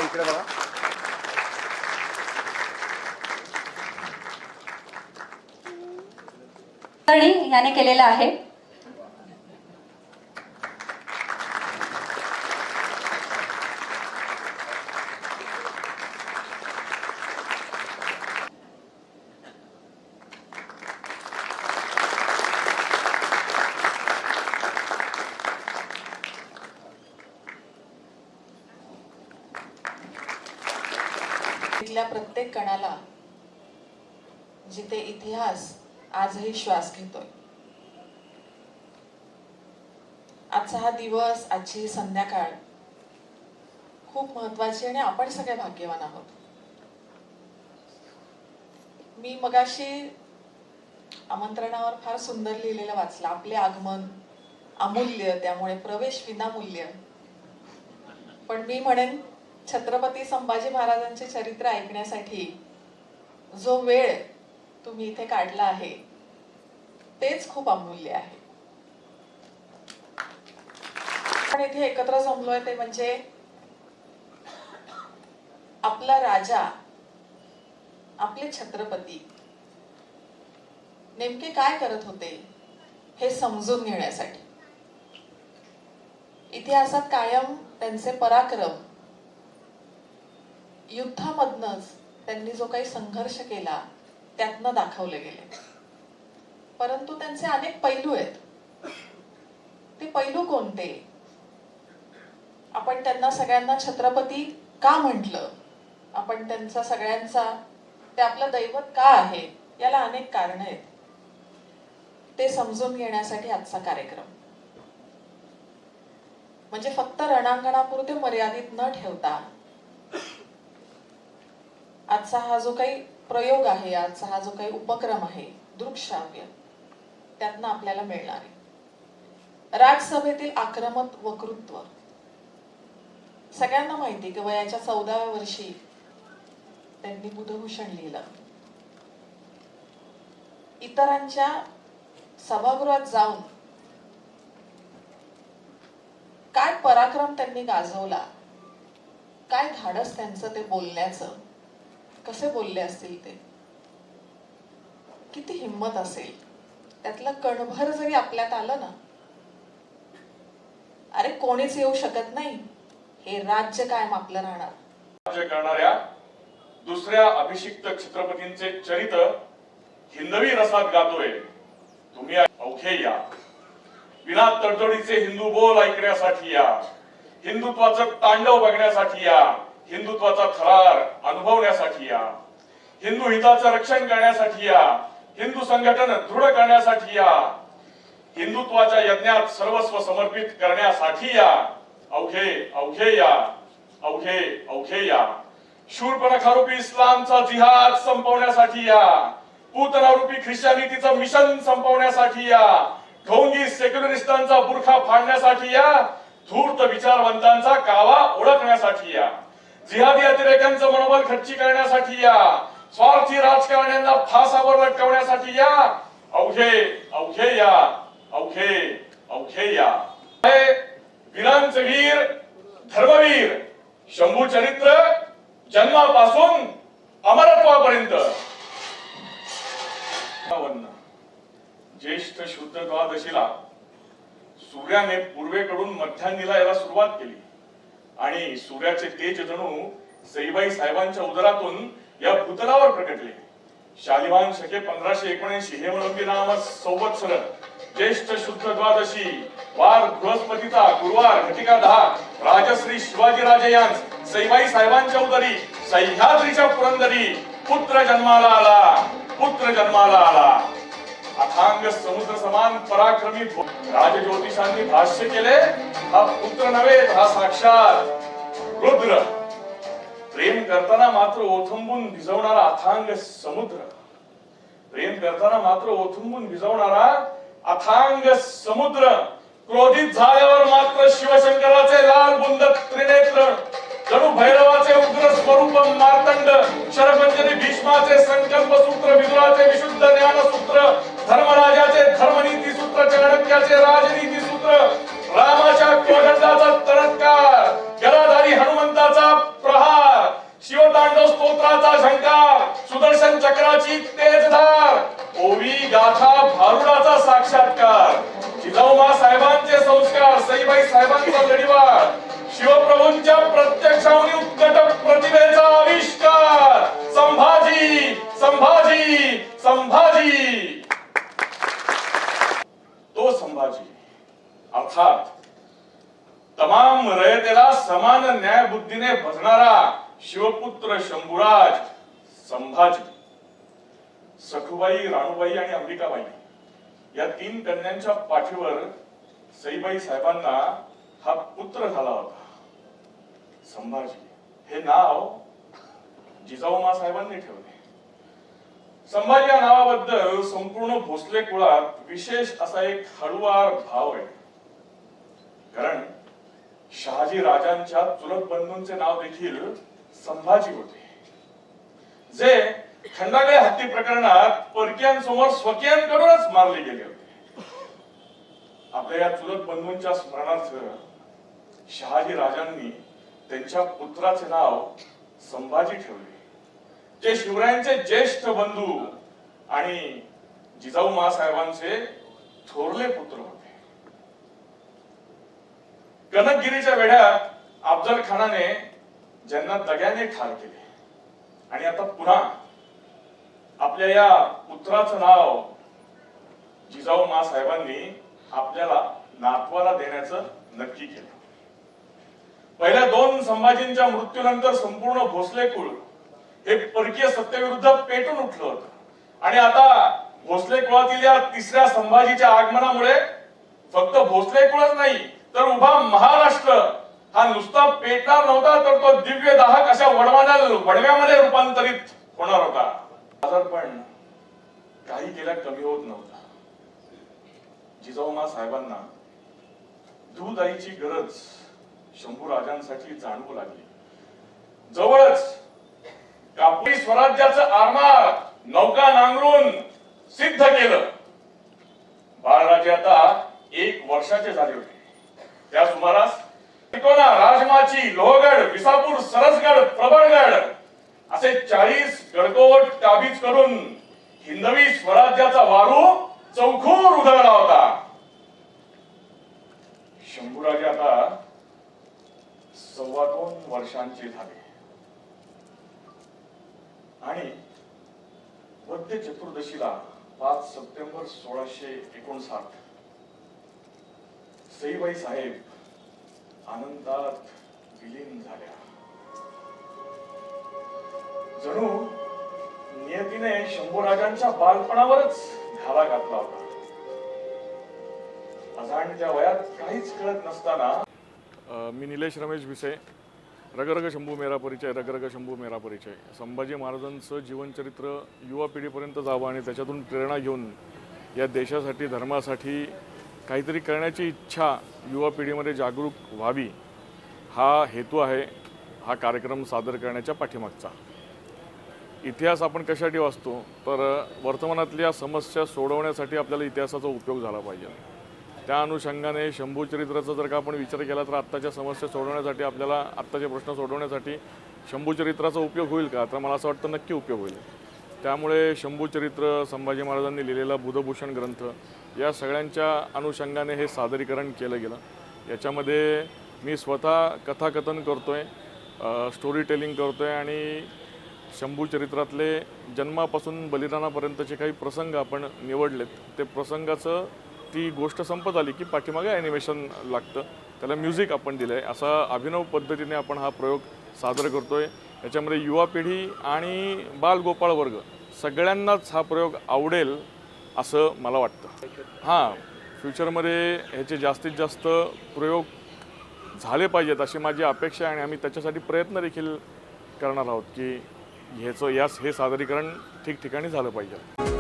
इकडे बघा. याने केलेला आहे. तिथल्या प्रत्येक कणाला जिथे इतिहास आजही श्वास घेतोय. आजचा हा दिवस, आजची ही संध्याकाळ खूप महत्वाची आणि आपण सगळे भाग्यवान आहोत. मी मगाशी आमंत्रणावर फार सुंदर लिहिलेलं वाचलं, आपले आगमन अमूल्य, त्यामुळे प्रवेश विनामूल्य. पण मी म्हणेन, छत्रपती संभाजी महाराजांचे चरित्र ऐकण्यासाठी जो वेळ तुम्ही इथे काढला आहे तेच खूप अमूल्य आहे. आपण इथे एकत्र जमलोय ते म्हणजे आपला राजा, आपले छत्रपती नेमके काय करत होते हे समजून घेण्यासाठी. इतिहासात कायम त्यांचे पराक्रम, युद्धामधनच त्यांनी जो काही संघर्ष केला त्यातनं दाखवले गेले. परंतु त्यांचे अनेक पैलू आहेत. ते पैलू कोणते? आपण त्यांना सगळ्यांना छत्रपती का म्हटलं? आपण त्यांचा सगळ्यांचा ते आपलं दैवत का आहे? याला अनेक कारणं आहेत. ते समजून घेण्यासाठी आजचा कार्यक्रम म्हणजे फक्त रणांगणापुरते मर्यादित न ठेवता आजचा हा जो काही प्रयोग आहे, आजचा हा जो काही उपक्रम आहे दृकश्राव्य, त्यातनं आपल्याला मिळणार आहे. राज्यसभेतील आक्रमक वक्तृत्व. सगळ्यांना माहिती की वयाच्या 14व्या वर्षी त्यांनी बुधभूषण लिहिलं. इतरांच्या सभागृहात जाऊन काय पराक्रम त्यांनी गाजवला, काय धाडस त्यांचं ते बोलण्याचं, कसे बोलले असतील ते, किती हिम्मत असेल. त्यातलं कणभर जरी आपल्यात आलं ना, अरे कोणीच येऊ शकत नाही, हे राज्य कायम आपलं राहणार. राज्य करणाऱ्या दुसऱ्या अभिषिक्त छत्रपतींचे चरित्र हिंदवी रसात गातोय. तुम्ही अवघे या. विना तडजोडीचे हिंदू बोल ऐकण्यासाठी या. हिंदुत्वाचं तांडव बघण्यासाठी या. हिंदुत्वाचा थरार अनुभवण्यासाठी या. हिंदू हिताचं रक्षण करण्यासाठी या. हिंदू संघटन दृढ करण्यासाठी या. हिंदुत्वाच्या यज्ञात सर्वस्व समर्पित करण्यासाठी या. अवघे अवघे या. अवघे अवघे या. शूरपणखारूपी इस्लामचा जिहाद संपवण्यासाठी या. पूतनारूपी ख्रिश्चनिटीचं मिशन संपवण्यासाठी या. ढोंगी सेक्युलरिस्टांचा बुरखा फाडण्यासाठी या. धूर्त विचारवंतांचा कावा ओळखण्यासाठी या. जिहादी अतिरेक्यांचं मनोबल खच्ची करण्यासाठी या. स्वार्थी राजकारण्यांना फासावर लटकवण्यासाठी या. अवघे अवघे या. अवघे अवघे या. वीरांचे वीर, धर्मवीर शंभू चरित्र जन्मापासून अमरत्वापर्यंत. ज्येष्ठ शुद्ध द्वादशीला सूर्याने पूर्वेकडून मध्यान्नीला याला सुरुवात केली आणि सूर्याचे तेज जणू सईबाई साहेबांच्या उदरातून या भूतलावर प्रकटले. शालिवान शके 1579 हेमळंबी नाम संवत्सर ज्येष्ठ शुद्ध द्वादशी वार बृहस्पतीचा गुरुवार घटिका 10 राजश्री शिवाजीराजे यांस सईबाई साहेबांच्या उदरी सह्याद्रीच्या पुरंदरी पुत्र जन्माला आला. पुत्र जन्माला आला. अथांग समुद्र समान पराक्रमी राजज्योतिषांनी भाष्य केले, हा पुत्र नव्हे, हा साक्षात रुद्र. प्रेम करताना मात्र ओथंबून भिजवणारा अथांग समुद्र. प्रेम करताना मात्र ओथंबून भिजवणारा अथांग समुद्र. क्रोधित झाल्यावर मात्र शिवशंकराचे लाल बुंद त्रिनेत्र जणू भैरवाचे उग्र स्वरूप मार्तंड. शरपंजरी भीष्माचे संकल्प सूत्र, विदुराचे विशुद्ध ज्ञान सूत्र, धर्मराजाचे धर्मनीती सूत्र, चाणक्याचे राजनीती सूत्र, रामाच्या कोदंडाचा तळत्कार, गदाधारी हनुमंताचा प्रहार, गाथा भारुडाचा साक्षात्कार, जिजाऊमा साहेबांचे संस्कार, सईबाई साहेबांचा लढीवार, शिवप्रभूंच्या प्रत्यक्षावनी उत्कट प्रतिभेचा आविष्कार, संभाजी संभाजी संभाजी. तो संभाजी अर्थात तमाम रयतेला समान न्याय बुद्धीने भजणारा शिवपुत्र शंभूराज संभाजी. सखुबाई, राणूबाई आणि अंबिकाबाई या तीन कन्यांच्या पाठीवर सईबाई साहेबांना हा पुत्र झाला होता संभाजी. हे नाव जिजाऊमा साहेबांनी ठेवले. संभाजी या नावाबद्दल संपूर्ण भोसले कुळात विशेष असा एक हळुवार भाव आहे. कारण शहाजी राजांच्या चुलत बंधूंचे नाव देखील संभाजी होते, जे खंडागळे हत्ती प्रकरणात परकीयांसमोर स्वकीयांकडूनच मारले गेले होते. आपल्या या चुलत बंधूंच्या स्मरणार्थ शहाजी राजांनी त्यांच्या पुत्राचे नाव संभाजी ठेवले, जे शिवरायांचे ज्येष्ठ बंधू आणि जिजाऊ साहेबांचे थोरले पुत्र होते. कनकगिरीच्या वेढ्यात अफजल खानाने ज्यांना दग्याने ठार केले आणि आता पुन्हा आपल्या या पुत्राचं नाव जिजाऊ साहेबांनी आपल्याला नातवाला देण्याचं नक्की केलं. पहिल्या दोन संभाजींच्या मृत्यूनंतर संपूर्ण भोसले कुळ हे परकीय सत्तेविरुद्ध पेटून उठलं होतं आणि आता भोसले कुळातील या तिसऱ्या संभाजीच्या आगमनामुळे फक्त भोसले कुळच नाही तर उभा महाराष्ट्र हा नुसता पेटणार नव्हता, तर तो दिव्य दाहक अशा वडव्यामध्ये रूपांतरित होणार होता. आजारपण काही केल्या कमी होत नव्हता. जिजाऊ साहेबांना दूध आईची गरज शंभू राजांसाठी जाणवू लागली. जवळच कापडी स्वराज्याचं आरमार नौका नांगरून सिद्ध केलं. बाळराजे आता 1 वर्षाचे झाले होते. त्या सुमारास तिकोना, राजमाची, लोहगड, विसापूर, सरसगड, प्रबळगड असे 40 गडकोट काबीज करून हिंदवी स्वराज्याचा वारू चौखूर उधळला होता. शंभूराजे आता 2.25 वर्षांचे झाले आणि वद्य चतुर्दशीला 5 सप्टेंबर 1659 सईबाई साहेब आनंदात विलीन झाल्या. जणू नियतीने शंभूराजांच्या बालपणावरच घाला घातला होता. अजाणत्या वयात काहीच कळत नसताना मी निलेश रमेश भिसे. रगरग शंभू मेरा परिचय, रगरग शंभू मेरा परिचय. संभाजी महाराजांचं जीवनचरित्र युवा पिढीपर्यंत जावं आणि त्याच्यातून प्रेरणा घेऊन या देशासाठी, धर्मासाठी काहीतरी करण्याची इच्छा युवा पिढीमध्ये जागरूक व्हावी, हा हेतू आहे हा कार्यक्रम सादर करण्याच्या पाठीमागचा. इतिहास आपण कशासाठी वाचतो तर वर्तमानातल्या समस्या सोडवण्यासाठी आपल्याला इतिहासाचा उपयोग झाला पाहिजे. त्या अनुषंगाने शंभू चरित्राचा जर का आपण विचार केला तर आत्ताच्या समस्या सोडवण्यासाठी, आपल्याला आत्ताचे प्रश्न सोडवण्यासाठी शंभू चरित्राचा उपयोग होईल का, तर मला असं वाटतं नक्की उपयोग होईल. त्यामुळे शंभू चरित्र, संभाजी महाराजांनी लिहिलेला बुधभूषण ग्रंथ या सगळ्यांच्या अनुषंगाने हे सादरीकरण केलं गेलं. याच्यामध्ये मी स्वतः कथाकथन करतोय, स्टोरी टेलिंग करतोय आणि शंभू चरित्रातले जन्मापासून बलिदानापर्यंतचे काही प्रसंग आपण निवडलेत. ते प्रसंगाचं ती गोष्ट संपत आली की पाठीमागे ॲनिमेशन लागतं, त्याला म्युझिक आपण दिलं आहे. असा अभिनव पद्धतीने आपण हा प्रयोग सादर करतोय. याच्यामध्ये युवा पिढी आणि बालगोपाळ वर्ग सगळ्यांनाच हा प्रयोग आवडेल असं मला वाटतं. हां, फ्युचरमध्ये ह्याचे जास्तीत जास्त प्रयोग झाले पाहिजेत अशी माझी अपेक्षा आहे आणि आम्ही त्याच्यासाठी प्रयत्न देखील करणार आहोत की हे सादरीकरण ठिकठिकाणी झालं पाहिजे.